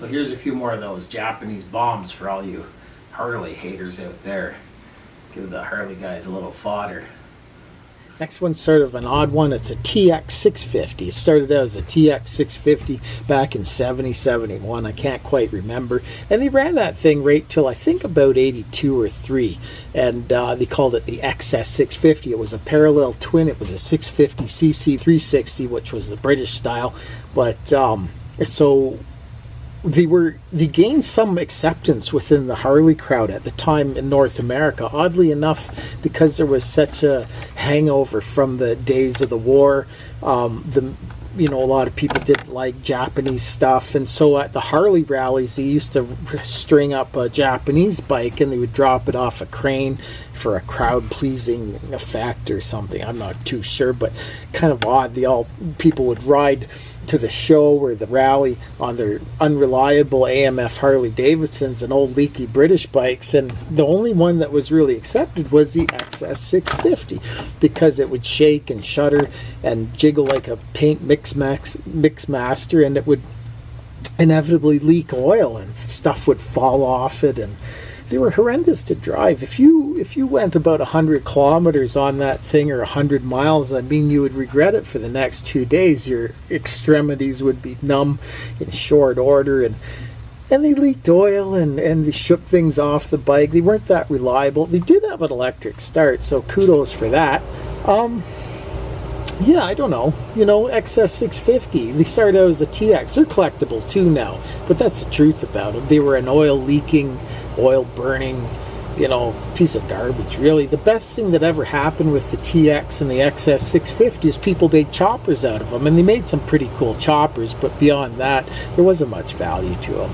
So here's a few more of those Japanese bombs for all you Harley haters out there. Give the Harley guys a little fodder. Next one's sort of an odd one. It's a TX650. It started out as a TX650 back in 70, 71. I can't quite remember. And they ran that thing right till I think about 82 or 3. And they called it the XS650. It was a parallel twin. It was a 650cc 360, which was the British style. But so they gained some acceptance within the Harley crowd at the time in North America, oddly enough, because there was such a hangover from the days of the war. A lot of people didn't like Japanese stuff, and so at the Harley rallies they used to string up a Japanese bike and they would drop it off a crane for a crowd-pleasing effect or something. I'm not too sure, but kind of odd. People would ride to the show or the rally on their unreliable AMF Harley Davidsons and old leaky British bikes, and the only one that was really accepted was the XS650 because it would shake and shudder and jiggle like a paint mix master, and it would inevitably leak oil and stuff would fall off it, and they were horrendous to drive. If you went about 100 kilometers on that thing or 100 miles, I mean, you would regret it for the next 2 days. Your extremities would be numb in short order, and they leaked oil and they shook things off the bike. They weren't that reliable. They did have an electric start, so kudos for that. Yeah, I don't know. XS650, they started out as a TX. They're collectible too now, but that's the truth about them. They were an oil-leaking, oil-burning, piece of garbage, really. The best thing that ever happened with the TX and the XS650 is people made choppers out of them, and they made some pretty cool choppers, but beyond that, there wasn't much value to them.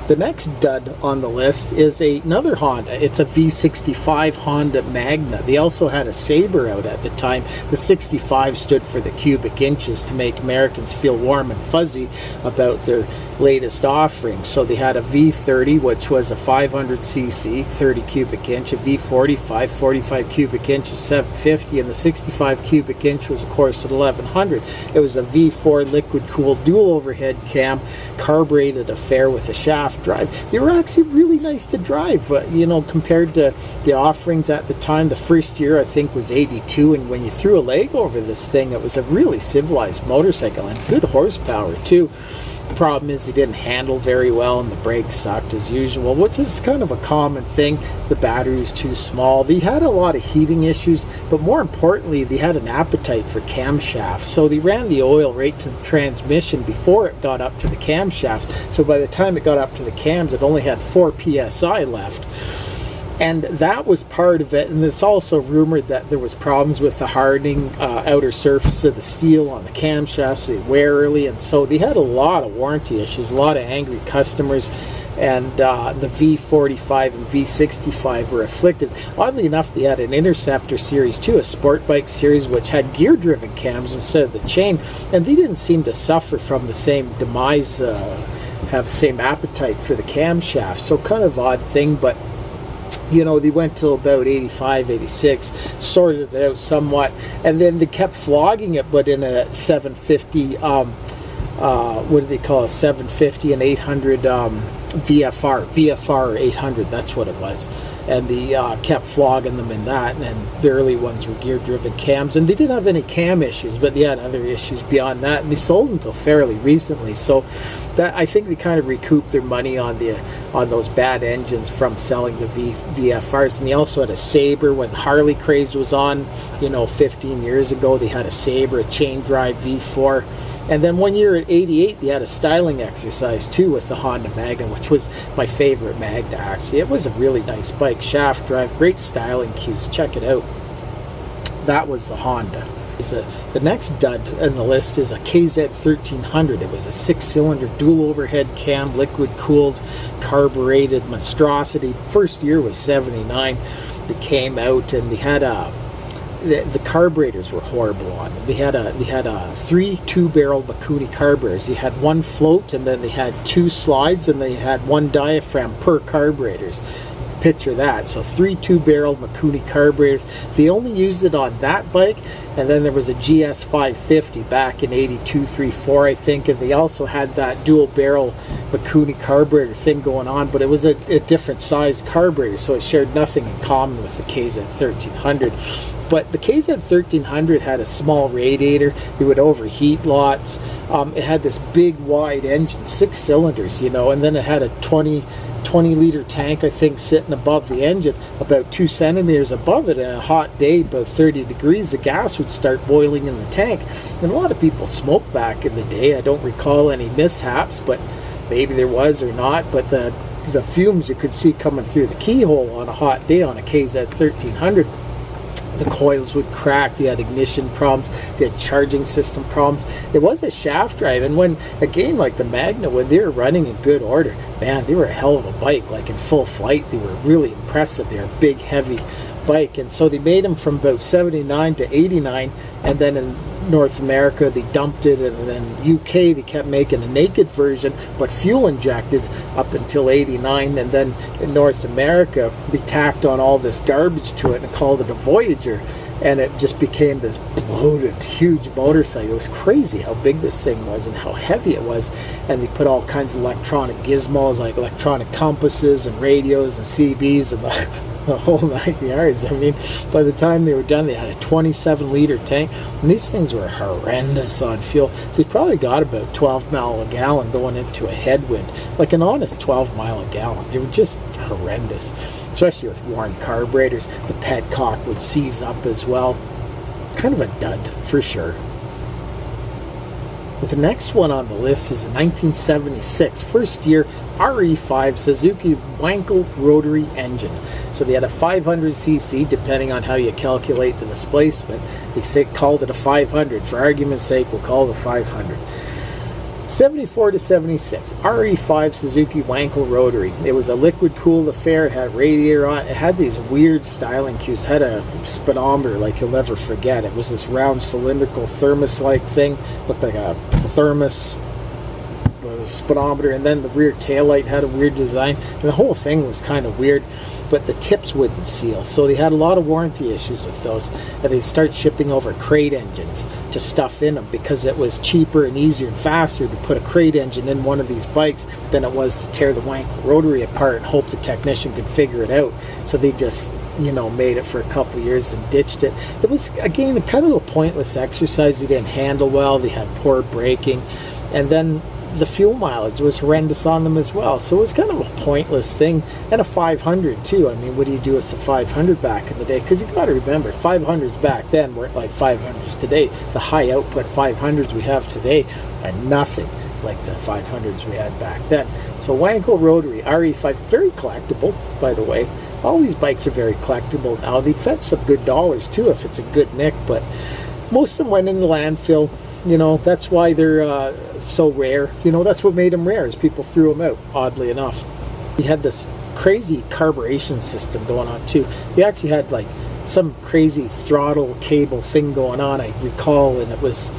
The next dud on the list is another Honda. It's a V65 Honda Magna. They also had a Sabre out at the time. The 65 stood for the cubic inches to make Americans feel warm and fuzzy about their latest offerings. So they had a V30, which was a 500cc, 30 cubic inch, a V45, 45 cubic inch, a 750, and the 65 cubic inch was, of course, an 1100. It was a V4 liquid-cooled dual overhead cam, carbureted affair with a shaft drive. They were actually really nice to drive, compared to the offerings at the time. The first year, I think, was 82, and when you threw a leg over this thing, it was a really civilized motorcycle and good horsepower, too. The problem is they didn't handle very well and the brakes sucked as usual, which is kind of a common thing. The battery was too small. They had a lot of heating issues, but more importantly, they had an appetite for camshafts. So they ran the oil right to the transmission before it got up to the camshafts. So by the time it got up to the cams, it only had 4 psi left. And that was part of it, and it's also rumored that there was problems with the hardening outer surface of the steel on the camshafts. They wear early, and so they had a lot of warranty issues, a lot of angry customers, and the V45 and V65 were afflicted. Oddly enough, they had an Interceptor series too, a sport bike series, which had gear-driven cams instead of the chain, and they didn't seem to suffer from the same demise, have the same appetite for the camshaft. So kind of odd thing, but they went till about 85, 86, sorted it out somewhat, and then they kept flogging it, but in a 750, what do they call it, 750 and 800 VFR 800, that's what it was. And they kept flogging them in that, and the early ones were gear-driven cams, and they didn't have any cam issues, but they had other issues beyond that, and they sold until fairly recently. So that, I think they kind of recouped their money on those bad engines from selling the VFRs. And they also had a Sabre when the Harley craze was on, 15 years ago. They had a Sabre, a chain drive V4. And then one year at 88, they had a styling exercise too with the Honda Magna, which was my favorite Magna, actually. It was a really nice bike, shaft drive, great styling cues. Check it out. That was the Honda. The next dud in the list is a KZ1300. It was a 6-cylinder dual overhead cam, liquid cooled, carbureted monstrosity. First year was 79. They came out and they had the carburetors were horrible on them. They had 3 2-barrel Mikuni carburetors. They had 1 float, and then they had 2 slides, and they had 1 diaphragm per carburetors. Picture that. So 3 2-barrel Mikuni carburetors. They only used it on that bike, and then there was a GS550 back in 82, 3.4, I think, and they also had that dual barrel Mikuni carburetor thing going on, but it was a different size carburetor, so it shared nothing in common with the KZ1300. But the KZ1300 had a small radiator. It would overheat lots. It had this big wide engine, 6 cylinders, you know, and then it had a 20 liter tank, I think, sitting above the engine, about 2 centimeters above it. And a hot day, about 30 degrees, the gas would start boiling in the tank. And a lot of people smoked back in the day. I don't recall any mishaps, but maybe there was or not. But the fumes you could see coming through the keyhole on a hot day on a KZ1300. The coils would crack, they had ignition problems, they had charging system problems. It was a shaft drive, and when, again, like the Magna, when they were running in good order, man, they were a hell of a bike. Like in full flight, they were really impressive. They were a big, heavy bike, and so they made them from about 79 to 89, and then in North America they dumped it, and then UK they kept making a naked version but fuel injected up until 89, and then in North America they tacked on all this garbage to it and called it a Voyager, and it just became this bloated huge motorcycle. It was crazy how big this thing was and how heavy it was, and they put all kinds of electronic gizmos like electronic compasses and radios and CBs and the whole 9 yards. I mean, by the time they were done, they had a 27 liter tank, and these things were horrendous on fuel. They probably got about 12 mile a gallon going into a headwind, like an honest 12 mile a gallon. They were just horrendous, especially with worn carburetors. The petcock would seize up as well. Kind of a dud for sure. But the next one on the list is a 1976 first year RE5 Suzuki Wankel rotary engine. So they had a 500cc, depending on how you calculate the displacement. They called it a 500. For argument's sake, we'll call it a 500. 74 to 76, RE5 Suzuki Wankel rotary. It was a liquid-cooled affair. It had a radiator on it. It had these weird styling cues. It had a speedometer like you'll never forget. It was this round cylindrical thermos-like thing. Looked like a thermos speedometer, and then the rear taillight had a weird design, and the whole thing was kind of weird, but the tips wouldn't seal, so they had a lot of warranty issues with those, and they start shipping over crate engines to stuff in them because it was cheaper and easier and faster to put a crate engine in one of these bikes than it was to tear the Wankel rotary apart and hope the technician could figure it out. So they just, you know, made it for a couple of years and ditched it. It was, again, kind of a pointless exercise. They didn't handle well, they had poor braking, and then the fuel mileage was horrendous on them as well. So it was kind of a pointless thing. And a 500 too. I mean, what do you do with the 500 back in the day? Because you got to remember, 500s back then weren't like 500s today. The high output 500s we have today are nothing like the 500s we had back then. So Wankel rotary RE5, very collectible, by the way. All these bikes are very collectible now. They fetch some good dollars too if it's a good nick, but most of them went in the landfill. You know, that's why they're so rare. You know, that's what made them rare, is people threw them out, oddly enough. He had this crazy carburation system going on too. He actually had like some crazy throttle cable thing going on, I recall, and it was,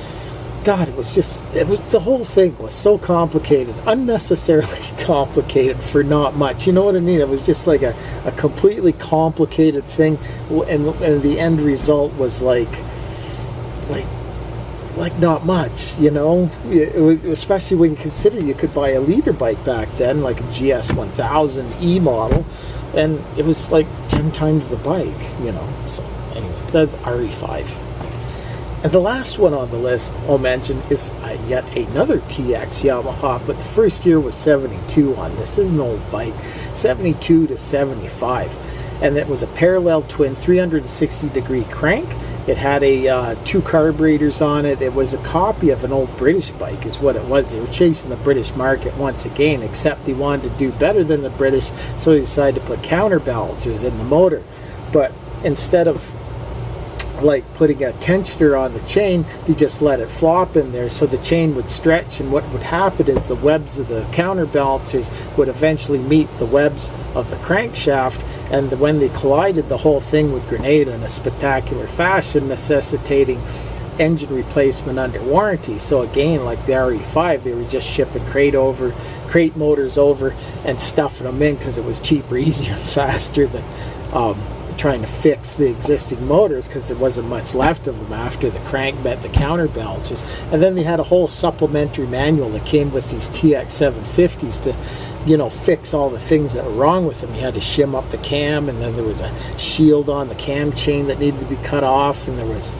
God, it was the whole thing was so complicated, unnecessarily complicated for not much. You know what I mean? It was just like a completely complicated thing, and the end result was like not much, you know, especially when you consider you could buy a liter bike back then, like a GS1000 E model, and it was like 10 times the bike, you know. So anyways, that's RE5. And the last one on the list I'll mention is yet another TX Yamaha, but the first year was 72 on this. This is an old bike, 72 to 75. And it was a parallel twin 360 degree crank. It had a 2 carburetors on it. It was a copy of an old British bike is what it was. They were chasing the British market once again, except they wanted to do better than the British, so they decided to put counterbalancers in the motor. But instead of like putting a tensioner on the chain, they just let it flop in there, so the chain would stretch, and what would happen is the webs of the counterbalancers would eventually meet the webs of the crankshaft, and when they collided, the whole thing would grenade in a spectacular fashion, necessitating engine replacement under warranty. So again, like the RE5, they were just shipping crate motors over and stuffing them in because it was cheaper, easier, and faster than trying to fix the existing motors, because there wasn't much left of them after the crank bent, the counterbalancers. And then they had a whole supplementary manual that came with these TX750s to, you know, fix all the things that were wrong with them. You had to shim up the cam, and then there was a shield on the cam chain that needed to be cut off, and there was,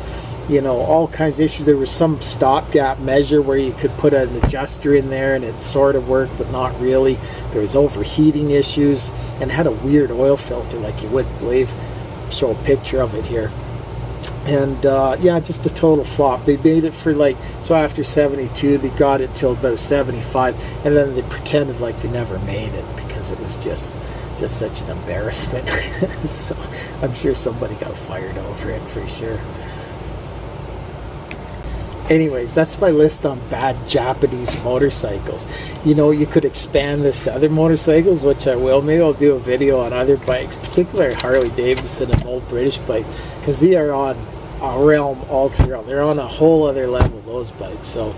you know, all kinds of issues. There was some stopgap measure where you could put an adjuster in there and it sort of worked, but not really. There was overheating issues, and had a weird oil filter like you wouldn't believe. Show a picture of it here. And yeah, just a total flop. They made it for like, so after 72 they got it till about 75, and then they pretended like they never made it because it was just such an embarrassment. So I'm sure somebody got fired over it for sure. Anyways, that's my list on bad Japanese motorcycles. You know, you could expand this to other motorcycles, which I will. Maybe I'll do a video on other bikes, particularly Harley Davidson and old British bikes, because they are on a realm altogether. They're on a whole other level, those bikes. So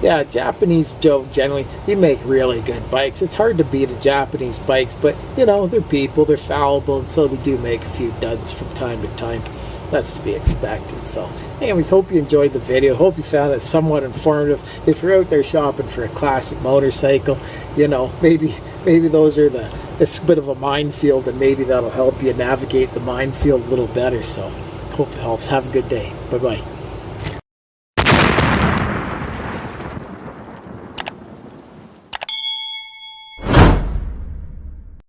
yeah, Japanese generally, they make really good bikes. It's hard to beat a Japanese bikes, but you know, they're people, they're fallible, and so they do make a few duds from time to time. That's to be expected. So anyways, hope you enjoyed the video. Hope you found it somewhat informative. If you're out there shopping for a classic motorcycle, you know, maybe those are it's a bit of a minefield, and maybe that'll help you navigate the minefield a little better. So hope it helps. Have a good day. Bye bye.